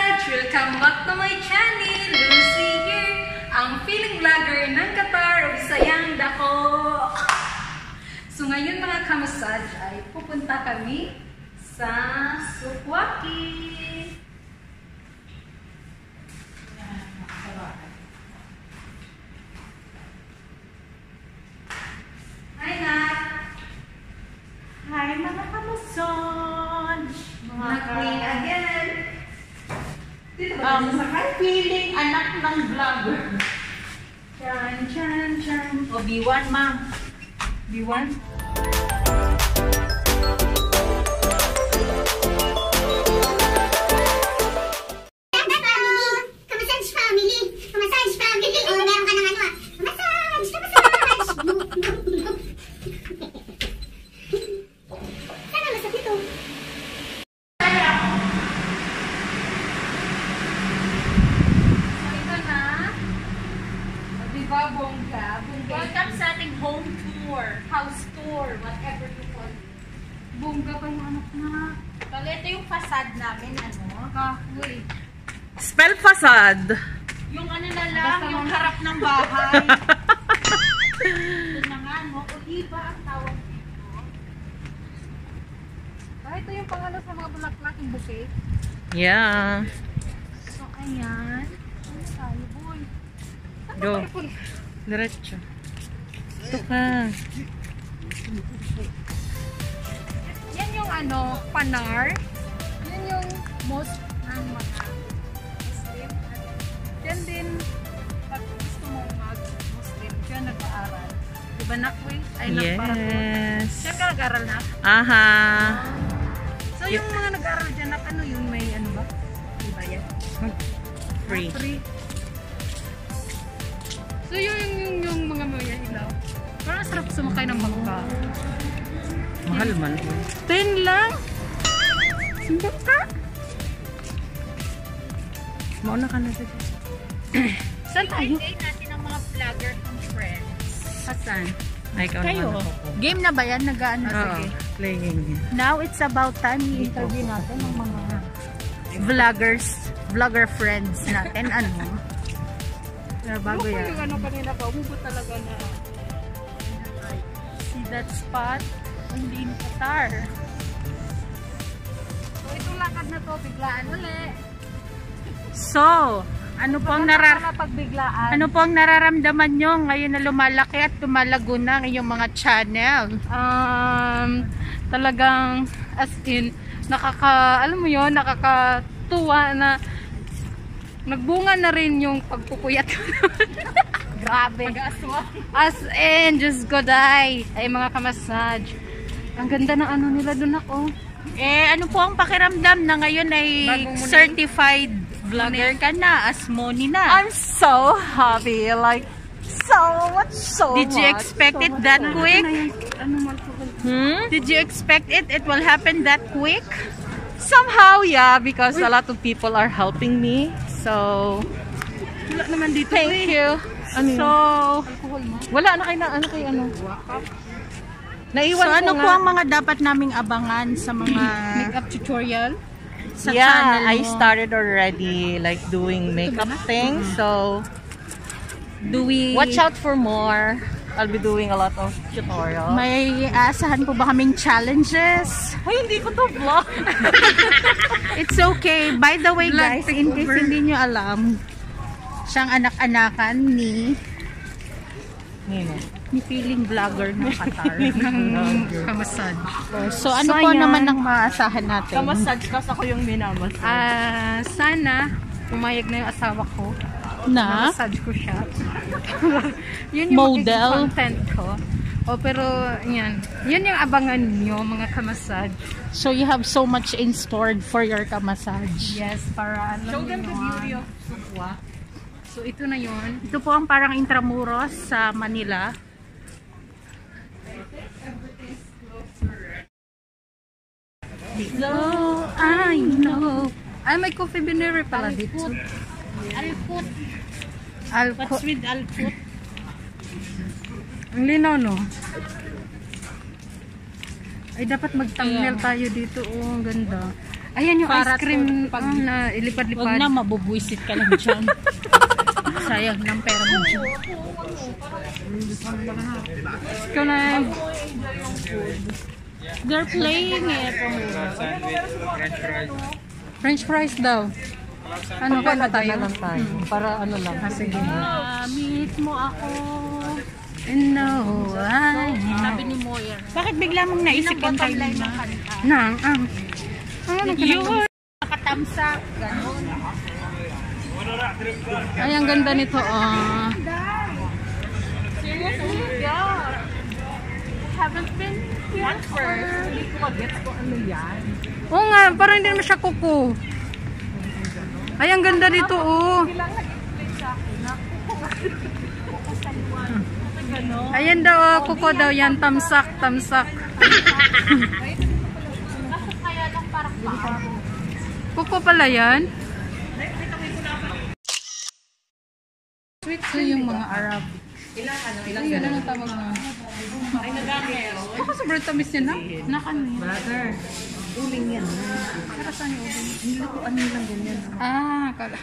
Kamassage! Welcome back to my channel! Lucy here! Ang feeling vlogger ng Qatar o Bisayang Dako! So ngayon mga kamassage ay pupunta kami sa Sukwaki! Hi Nat! Hi mga kamassage! Queen again! Feeling anak ng vlogger. Chan, chan, chan. O, B1, ma'am. B1? Welcome sa ating home tour, house tour, whatever you call it. Bongga pa yung anak na. So, ito yung facade namin, ano? Kahoy. Spell facade. Yung ano na lang, yung harap ng bahay. Ito na nga, no? Oliva ang tawag dito. Ito yung pangalo sa mga bulaklak yung bouquet. Yeah. So, ayan. Ano tayo, boy? Go. Diretso. Ito ka. Yan yung ano, panar. Yan yung most ng mga Muslim. Yan din, pag gusto mong mag-Muslim, siya nag-aaral. Diba nakwe? Ay, Yes. Siya ka nag-aaral na? Aha. So, yung mga nag-aaral dyan, ano yun? May ano ba? Diba yan? Free. Free. So, yung mga maya ilaw. Parang sarap sumakay ng bangka. Mahal man. 10 lang? Sindok ka? Mauna ka na dito. Saan tayo? Birthday natin ang mga vlogger and friends. Saan? Ay, ikaw Kayo? naman ako. Game na ba yan? Nag-ano? Oo, playing. Now, it's about time i-interview natin ng mga vlogger friends natin. Ano? Bago yan. Yung ano kanina pa, umubot talaga na. See that spot? Only in Qatar. So, itong lakad na to, biglaan ulit. So, ano pong pagbiglaan? ano pong nararamdaman nyo ngayon na lumalaki at lumalago na ang inyong mga channel? Talagang, as in, alam mo yun, nakakatuwa na nagbunga na rin yung pagpupuyat. Grabe. As in, just go die. Ay, mga kamassage. Ang ganda ng ano nila dun ako. Ano po ang pakiramdam na ngayon ay certified vlogger ka na, as Moni na? I'm so happy. Like, so much. Did you expect it that quick? Did you expect it? It will happen that quick? Somehow, yeah, because a lot of people are helping me. So, Wala naman dito. thank you. So, Wala na kayo ano. Naiwan so ko ano nga. po ang mga dapat naming abangan sa mga Makeup tutorial? sa channel mo? I started already like doing makeup things. So, watch out for more. I'll be doing a lot of tutorials. May aasahan po ba kaming challenges? Ay, hindi ko to vlog. It's okay. By the way, Vlog guys, in case takeover. hindi nyo alam, siyang anak-anakan ni feeling vlogger ng Qatar. Kamassage. So, ano So, po ayan. naman ang maasahan natin? Kamassage kasi ako yung minamasage. Sana, pumayag na yung asawa ko. Na? Massage ko siya. Yun yung Model? magiging content ko. Pero, yan. Yun yung abangan nyo, mga kamassage. So, you have so much in store for your kamassage. Yes, para alam Show them the nyo. beauty of Sukwa. So, ito na yun. Ito po ang parang Intramuros sa Manila. So, I know. Ay, may coffee binary pala dito. Alput. Alco. What's with Alput? Ang linaw, no? Ay, dapat mag-thumbnail tayo dito. Oh, ang ganda. Ayan yung Para ice cream pag na Huwag ilipad-lipad. na, mabubuisit ka lang dyan. Sayang ng pera mo dyan. Ikaw na. They're playing it. French fries daw. Ano ka na tayo? lang tayo. Para ano lang. Sige. Meet mo ako. No, I Sabi ni Moyer. Bakit bigla mong naisip yung kanina? Nang, ano ka Yun. Nakatamsak. Ganon. Ay, ang ganda nito. Seriously? Yeah. Haven't been here first. Hindi ko mag-gets kung ano yan. Oo nga, parang hindi naman siya kuko. Ay, ang ganda dito, Ayan daw, kuko daw yan. Tamsak, tamsak. Kuko pala yan. Sweet so yung mga Arab. Ayun, ano tawag na? Baka sobrang tamis yan, ha? Brother, uling yan. Para saan yung uling? Nilutuan nyo lang ganyan. Kala.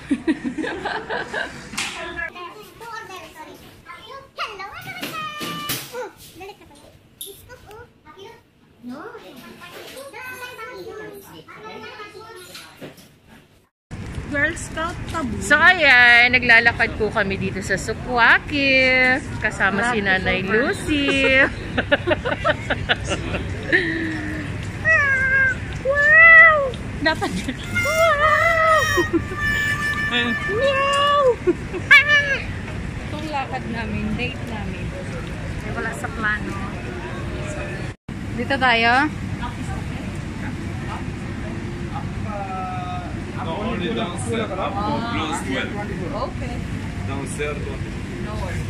Girl Scout tabu. So ayan, naglalakad po kami dito sa Sukwaki. Kasama si Nanay Lucy. Wow! Dapat yun. Wow! Wow! Itong lakad namin, date namin. Ay, wala sa plano. Dito tayo. No, only downstairs. Up close 12. Okay. Downstairs 20. No worries.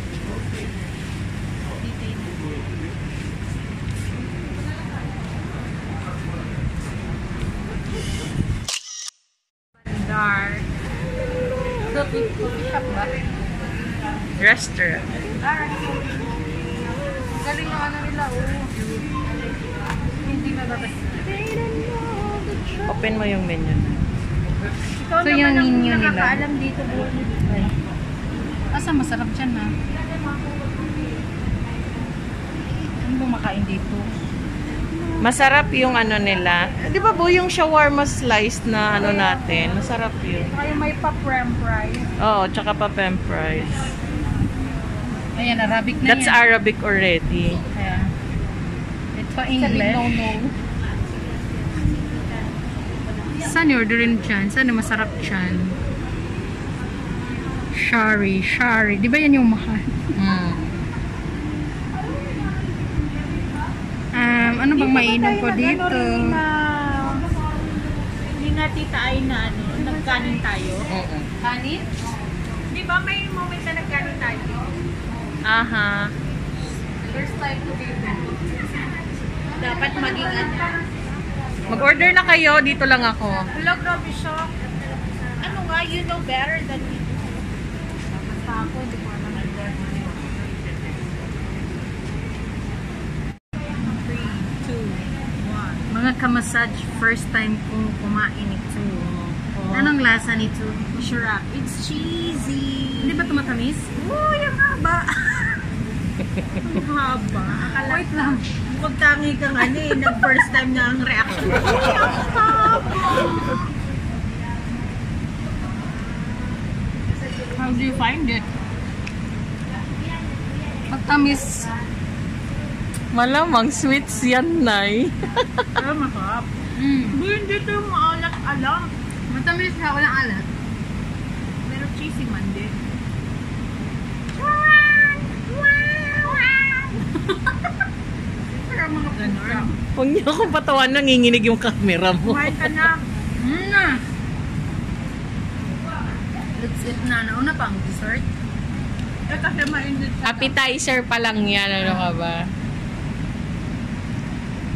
Dark. Coffee shop ba? Restaurant. Galing na ano nila, Hindi na dapat. Open mo yung menu. Ikaw So, naman yung ang menu nila. nakakaalam dito. Asa masarap dyan, ha? Ano ba makain dito? Masarap yung ano nila. Di ba po yung shawarma slice na ano natin? Masarap yun. Kaya may pa-prem fries. Oo, tsaka pa pem fries. Ayan, Arabic na That's yan. Arabic already. Ayan. Ito English. no. Saan orderin dyan? Saan na masarap dyan? Shari, shari. Di ba yan yung mahal? Ano bang mainom ko dito? Hindi nga tita ay na ano, nagkanin tayo. Kanin? Di ba may moment na nagkanin tayo? Aha. First time to be Dapat maging ano. Mag-order na kayo. Dito lang ako. Hello, grabe siya. Ano nga, you know better than me. Basta ako, hindi ko alam. 3, 2, 1. Mga kamassage, first time kong kumain ito. Anong lasa nito? Masarap. It's cheesy. Hindi ba tumatamis? Uy, ang haba. Ang haba. Akala, Wait lang. magtangi kang ano eh, nag-first time na ang reaction. Uy, ang haba. How do you find it? Pagtamis. Malamang sweets yan, Nay. Pero masarap. Uy, hindi ito yung maalat-alat. Matamis siya, walang alat. Pero cheesy man din. Pero mga ganon. Huwag niyo akong patawan, nanginginig yung camera mo. Kumain ka na. Let's eat na. Nauna pa ang dessert. Eh, kasi mainit sa Appetizer pa lang yan. Ano ka ba?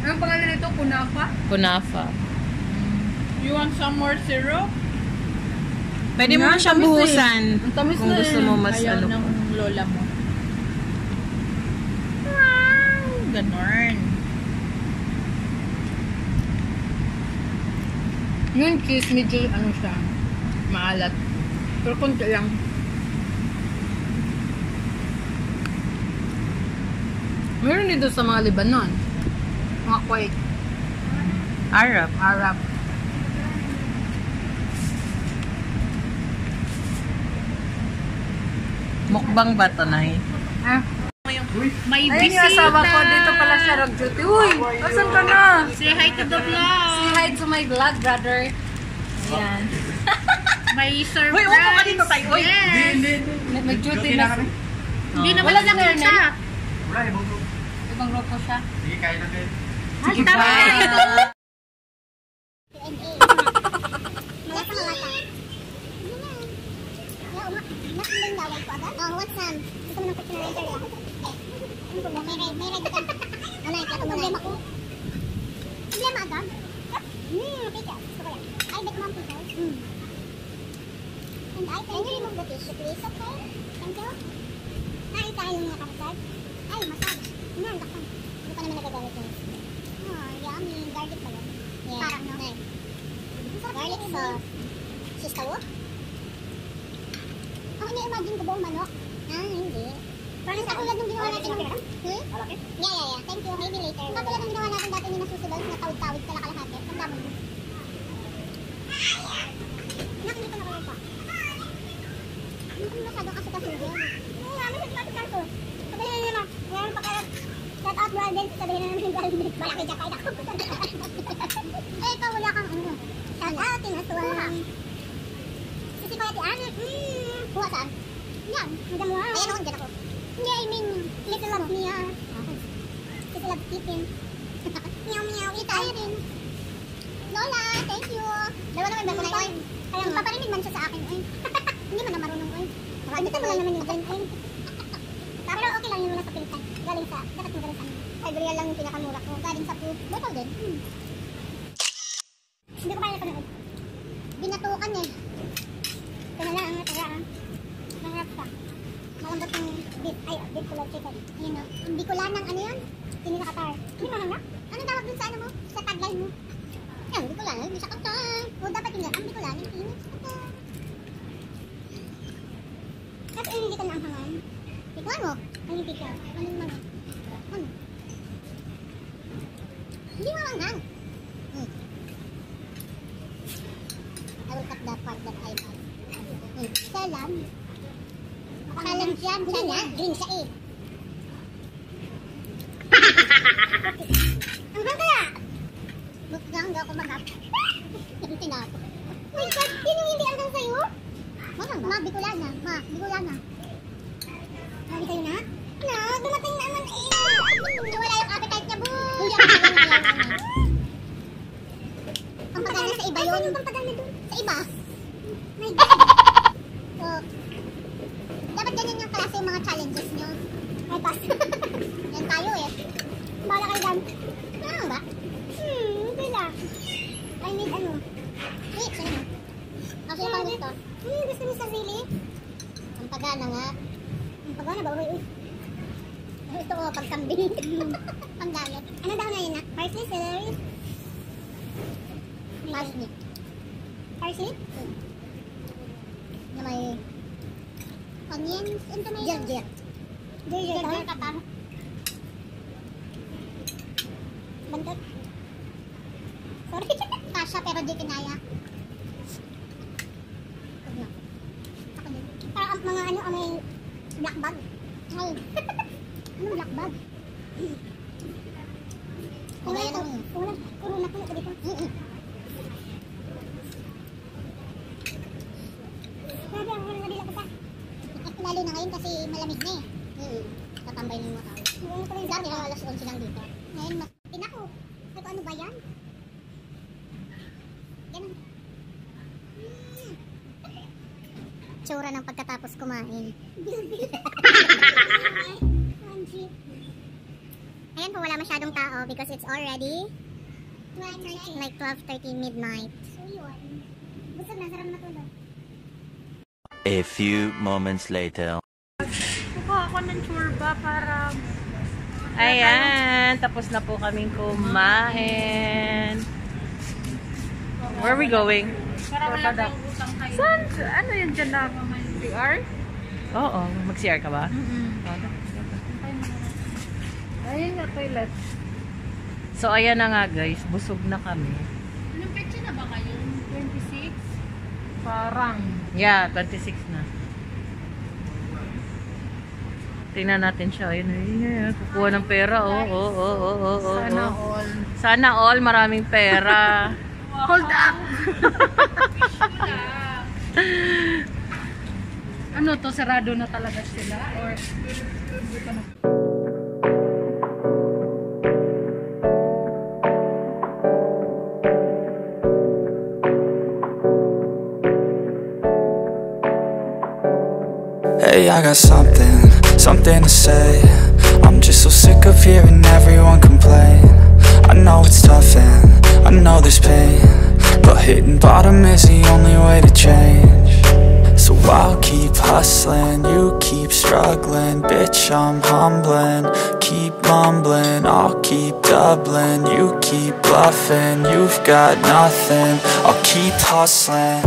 Anong pangalan nito? Kunafa? Kunafa. You want some more syrup? Pwede mo siyang buhusan. Ang tamis Kung na gusto eh. mo mas Ayaw ano. ng lola mo. Wow! Ganon. Yung cheese, medyo ano siya, maalat. Pero konti lang. Meron dito sa mga Lebanon. Mga Kuwait. Arab. Mukbang ba to, Nay? May Ayun yung asawa ko, dito pala siya nag-duty. Uy, asan ka na? Say hi to the vlog. Say hi to my vlog, brother. Ayan. May surprise. Uy, upo ka dito tayo. Uy! Yes. Nag-duty na. Hindi naman Wala na na kita. Ibang grupo siya. Sige, kaya na din. Sige, bye! And I can you remove the tissue please, okay? Thank you. Tayo mga kapatid. Ay, massage. Nandak pa. Hindi pa naman nagagamit yun. Oh, yummy. Garlic ba yun? Yeah. Parang no? Garlic sauce. Cheese tawo? Ako ina-imagine ko buong manok. Ah, hindi. Parang sa tulad nung ginawa natin. Yeah. Thank you. Maybe later. Katulad nung ginawa natin dati ni nasusugal na tawid-tawid kalakalahati. Ang dami mo. Nakikita na kayo pa. Hindi ko masyadong kaso-kasulin. Sabihin na naman, ngayon pa kayo, shout out Brandon, sabihin na naman yung Brandon, malaki dyan kayo. Eh, ikaw wala kang ano. Shout out, tinasuwang. Sisi ko yati, kuha saan? Yan, hanggang mo. Ayan ako, dyan ako. Hindi, I mean, little love me, little love keeping. Meow, itay rin. Lola, thank you. Dalawa naman ba ko na yun? Kaya paparinig man siya sa akin, Hindi man na marunong, Hindi mo lang naman yung ganyan. Pero okay lang yun muna sa pilitan. Galing sa, dapat magaling sa amin. Ay, real lang yung pinakamura ko. Galing sa food. Bottle din. Hindi ko kaya napanood. Binatukan Ito na lang ang natara. Maharap pa. Malambot yung beef. Ay, beef kulay chicken. Ayun o. Ang Bicolanang ano yun? Tinilakatar. Hindi mahanga? Anong tawag dun sa ano mo? Sa tagline mo? Yan, Bicolanang. Hindi sa katar. O dapat yun. Ang Bicolanang. Hindi sa katar. Kasi hindi ka na ang hangan. Tikman mo. Ang hindi ka. Anong mga? Ano? Hindi mo hanghang. I will cut that part that I have. Salam. Makalang siya. Siya nga. Green siya Ang bang kaya? Hanggang ako mag-up. Yung tinapo. My God, yun yung hindi hanggang sa'yo? Ma, Bicolana. Bicolana. Sabi kayo na? Na, dumating naman wala yung appetite niya, boy. Pampagana sa iba yun. Yung pampagana dun? Sa iba? My God. So, dapat ganyan yung klase yung mga challenges nyo. Ay, pass. Yan tayo Bala kayo dyan. Ano ba? Okay lang. I need ano. Wait, sino mo? Ako yung pang gusto. Gusto mo sarili? Ang pagana nga. Ang pagana ba? Uy. Ito ko pagkambing. Panggalat. Ano daw na yun na? Parsley, celery? Parsley. Parsley? Na may onions and tomato. Ginger. Ginger ka pa. Bantot. Sorry. Kasha pero di kinaya. Parang mga ano, may black bag. Ay. Anong black bag? Kaya yan ang puro na po dito. Grabe, ang nabila ko pa. Lalo na ngayon kasi malamig na Tatambay na yung mga tao. Dati alas 11 lang dito. Ngayon mas pinako. Ito ano ba yan? Ganun. Tsura ng pagkatapos kumain. Ayan po, wala masyadong tao because it's already like 12:30 midnight. So yun. Busog na, sarap matulog. A few moments later. Kuha ako ng churba para... Ayan, tapos na po kaming kumain. Where are we going? Para wala tayong utang kayo. Saan? Ano yun dyan na? CR? Oo, mag-CR ka ba? Ayun nga, toilet. So, ayan na nga guys. Busog na kami. Anong petsa na ba kayo? 26? Parang. Yeah, 26 na. Tingnan natin siya. Ayun, ayun. Kukuha ng pera. Sana all. Sana all. Maraming pera. Hold up! Ano to? Sarado na talaga sila? Or hindi pa na? Hey, I got something to say. I'm just so sick of hearing everyone complain. I know it's tough and I know there's pain, but hitting bottom is the only way to change. So I'll keep hustling, you keep struggling. Bitch, I'm humbling, keep mumbling. I'll keep doubling, you keep bluffing. You've got nothing, I'll keep hustling.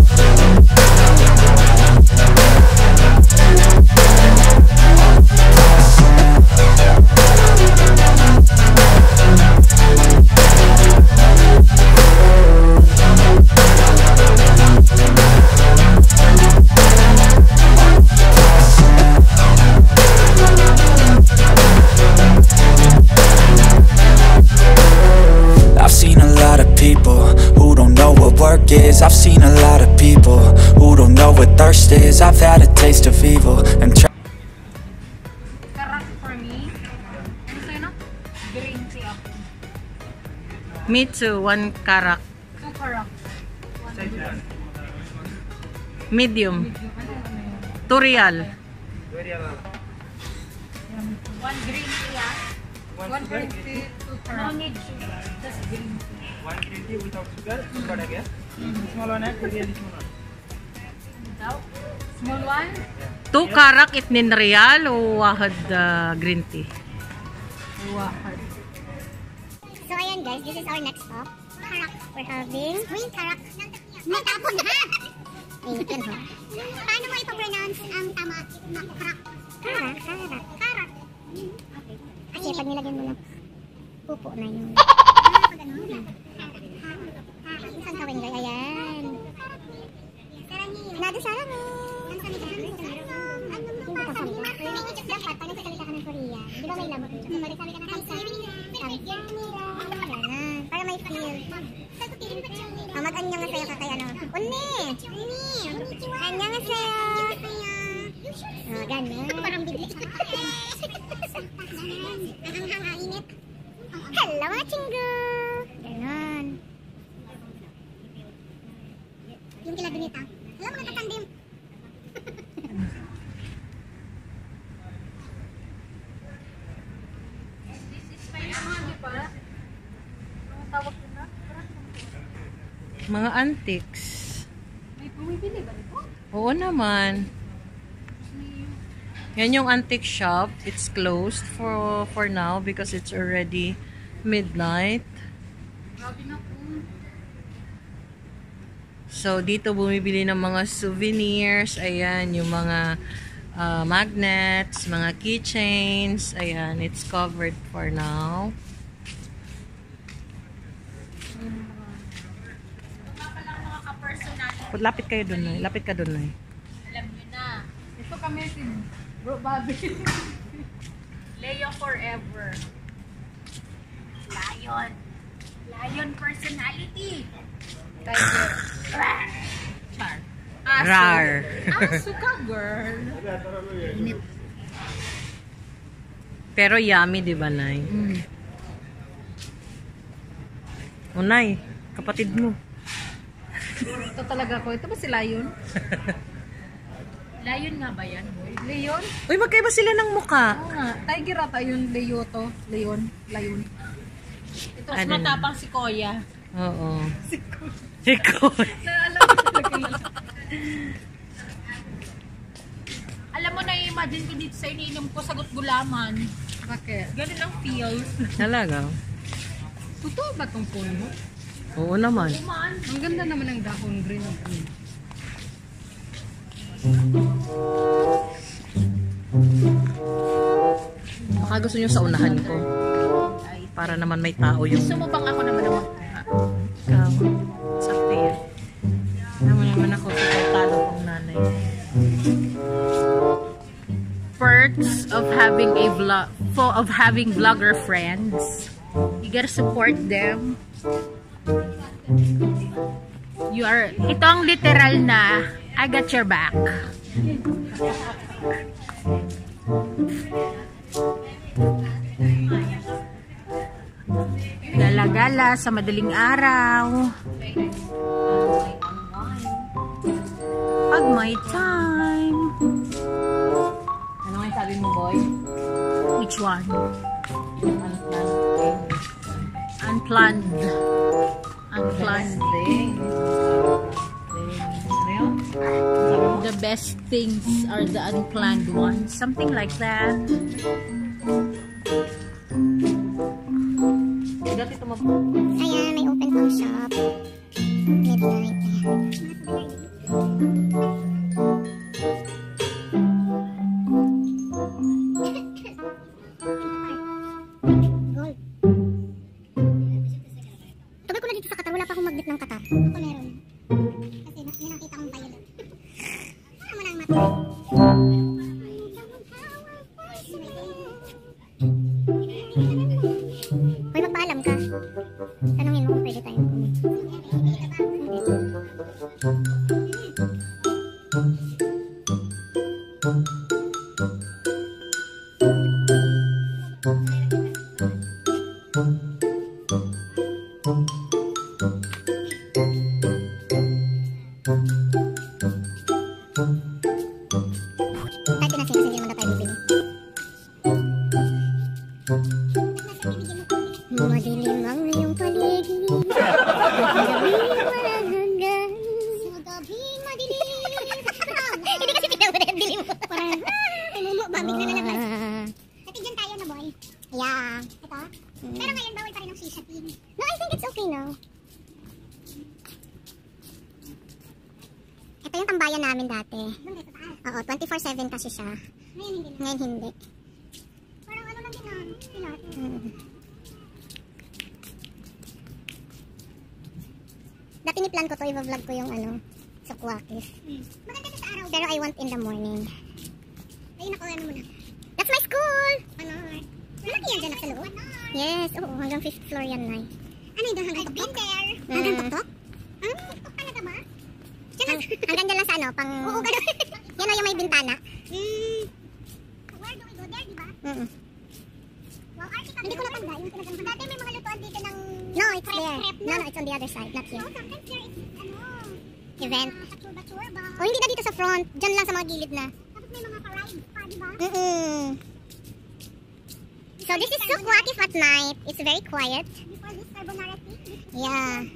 I've seen a lot of people who don't know what thirst is. I've had a taste of evil and Karak for me. Ano sa'yo na? Green tea ako. Me too. 1 karak. 2 karak. Medium. 2 real. 1 green tea ah. 1 green tea, 2 karak. No need sugar. Just green tea. 1 green tea without sugar, but again, small one and really small one. Small one? 2 karak 2 real o wahad green tea? Wahad. So ayan guys, this is our next stop. Karak. We're having green karak. Natapon ha! Ayun ha. Paano mo ipapronounce ang tama na karak? Karak. Karak. Okay. Kasi pag nilagyan mo na pupo na yun. Isang kawin guys. Ayan. Nado sarang hindi ka sabi ka. Dapat pag nagsasalita ka ng Korea, di ba may lamot? So pag nagsabi ka ng Kamsa, para may feel. Mag-annyeonghaseyo ka kay ano. Unni! Annyeonghaseyo! Ganun. Parang biblik. Ang init. Hello mga chinggo! Ganun. Yung kila Benita. Alam mo nakatandim. Mga antiques. May bumibili ba ito? Oo naman. Yan yung antique shop. It's closed for now because it's already midnight. Grabe na po. So, dito bumibili ng mga souvenirs. Ayan, yung mga magnets, mga keychains. Ayan, it's covered for now. Lapit kayo dun, Nay. Lapit ka dun, Nay. Alam nyo na. Ito kami si Bro Bobby. Leo forever. Lion. Lion personality. Tiger. Char. Rar. Aso ka, girl. Pero yummy, di ba, Nay? O, Nay, kapatid mo. Ito talaga ko. Ito ba si Lion? Lion nga ba yan? Leon? Uy, magkaiba sila ng muka. Oo nga. Tiger ata yun. Leo to. Leon. Lion. Ito, I mas don't know. matapang si Koya. Oo. Si Koy. Naalala ko talaga yun. Alam mo, na-imagine ko dito sa iniinom ko, sagot gulaman. Bakit? Ganun ang feel. Talaga. Totoo ba itong phone mo? Oo naman. Ang ganda naman ng dahon green ng green. Baka gusto nyo sa unahan ko. Para naman may tao yung... Gusto mo bang ako naman naman? Ikaw. Sakti yan. Naman ako sa talo kong nanay. Perks of having a vlogger friends. You gotta support them. Ito ang literal na I got your back. Gala-gala sa madaling araw. Pag may time. Ano nga sabi mo, boy? Which one? Unplanned. Unplanned. The best things are the unplanned ones. Something like that. Ayan, may open pang shop. Midnight. Gold. Tagal ko na dito sa Qatar. Wala pa akong magnet ng Qatar. Ako meron. Kasi may nakita kong violet. Ano mo lang mata? Hoy, magpaalam ka. Tanungin mo kung pwede tayong kumin. Kahit pinasin kasi hindi naman na tayo bibili. Madilim ang iyong paligid. Magabing walang hanggan. Magabing madilim. Hindi kasi pinawadilim mo. Parang, tumumo ba? Bigla na naglas. Dati dyan tayo na, boy. Yeah. Ito? Pero ngayon, bawal pa rin ang shisha tin. No, I think it's okay now. Ito yung tambayan namin dati. Oo, 24/7 kasi siya. Ngayon hindi. Parang ano lang din na, pilat. Dati ni-plan ko to, i-vlog ko yung ano, Sukwakis. Maganda na sa araw. Pero I want in the morning. Ayun ako, ano muna. That's my school! Malaki yan dyan sa loob? Yes, oo, hanggang 5th floor yan, Nay. Ano yun, hanggang tuktok? I've been there. Hanggang tuktok? Tuktok talaga ba? Hanggang dyan lang sa ano, pang... Oo, gano'n. Yan o yung may bintana. Where do we go there, diba? Wow, hindi ko natanda yung pinaganda. Dati may mga lutuan dito ng... No, it's there. No, it's on the other side, not here. No, sometimes there is, ano... Event. Churba. O, hindi na dito sa front. Dyan lang sa mga gilid na. Tapos may mga ka-rides pa, diba? So, this is Sukwakis at night. It's very quiet. Before this carbonara tea? Yeah.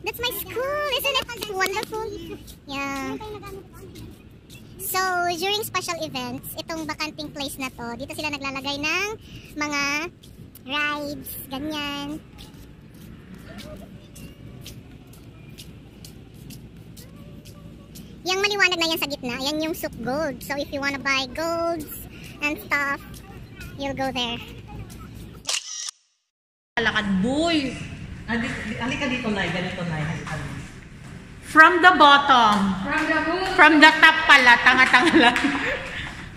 That's my school, isn't it wonderful? Yeah. So, during special events, itong bakanting place na to, dito sila naglalagay ng mga rides, ganyan. Yung maliwanag na yan sa gitna, yan yung Suk Gold. So, if you wanna buy golds and stuff, you'll go there. Lakad, boy! Halika dito, Nay. Ganito, Nay. From the bottom. From the top pala. Tanga-tanga lang.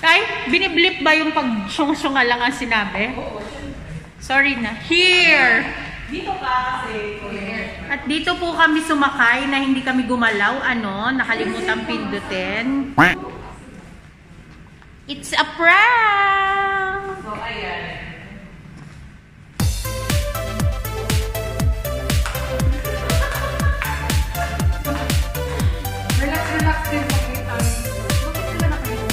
Ay, biniblip ba yung pag-syung-syunga lang ang sinabi? Sorry na. Here! Dito ka kasi. At dito po kami sumakay na hindi kami gumalaw. Ano? Nakalimutan pindutin. It's a prank! So, ayan. Relax din pakita. Bakit sila nakalit?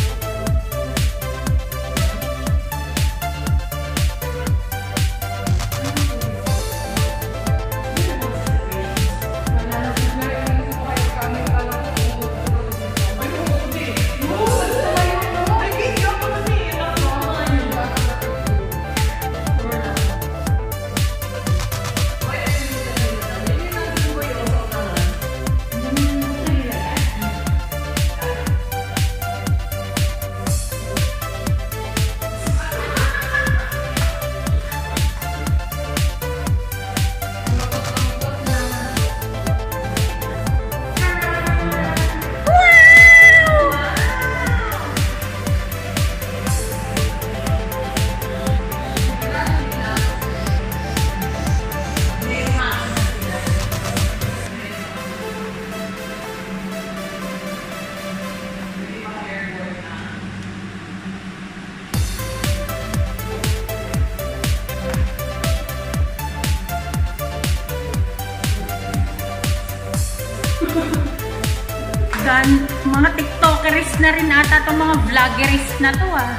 Dan, mga tiktokeris na rin ata itong mga vloggeris na to ah.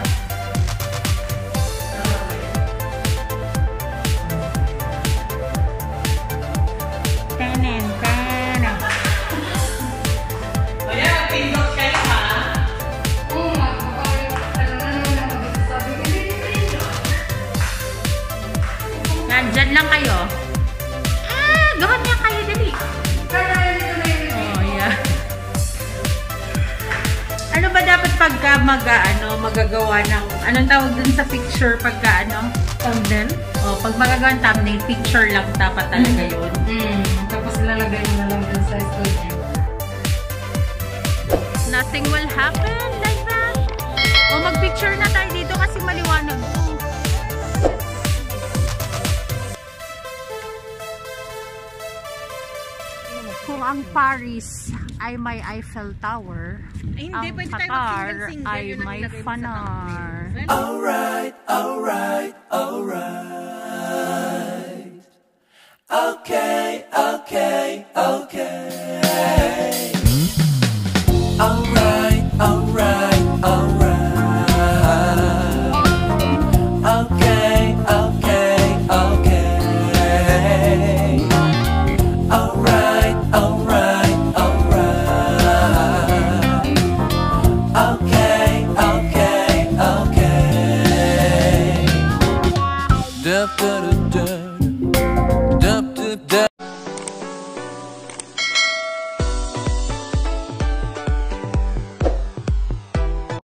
Tenen, tenen. Kaya, pindot kayo ha? Oo nga, Nandyan lang kayo. Gawan niya kayo, dali. Oh, yeah. Ano ba dapat pagka magagawa ng, anong tawag dun sa picture pagka thumbnail? Oh, pag magagawa ng thumbnail, picture lang dapat talaga yun. Tapos lalagay mo na lang dun sa story. Nothing will happen like that. O, mag-picture na tayo dito kasi maliwanag to. Kung ang Paris ay may Eiffel Tower, Ay, hindi. ang Pwede tayo Qatar mag-single-single. ay Yun ang may ilagay mo sa Fanar. Alright, alright, alright. Okay, okay, okay.